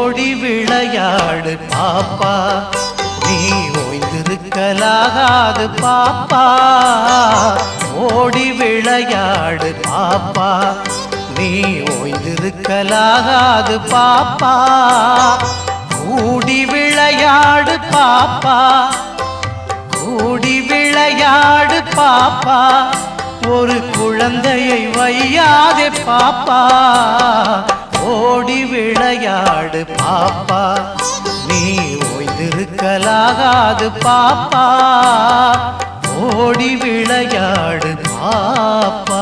ஓடி விளையாடு பாப்பா, நீ ஓய்ந்திருக்கலாகாது பாப்பா. ஓடி விளையாடு பாப்பா, நீ ஓய்ந்திருக்கலாகாது பாப்பா. கூடி விளையாடு பாப்பா, கூடி விளையாடு பாப்பா. ஒரு குழந்தையை வையாதே பாப்பா. ஓடி விளையாடு பாப்பா, நீ ஓய்ந்திருக்கலாகாது பாப்பா. ஓடி விளையாடு பாப்பா.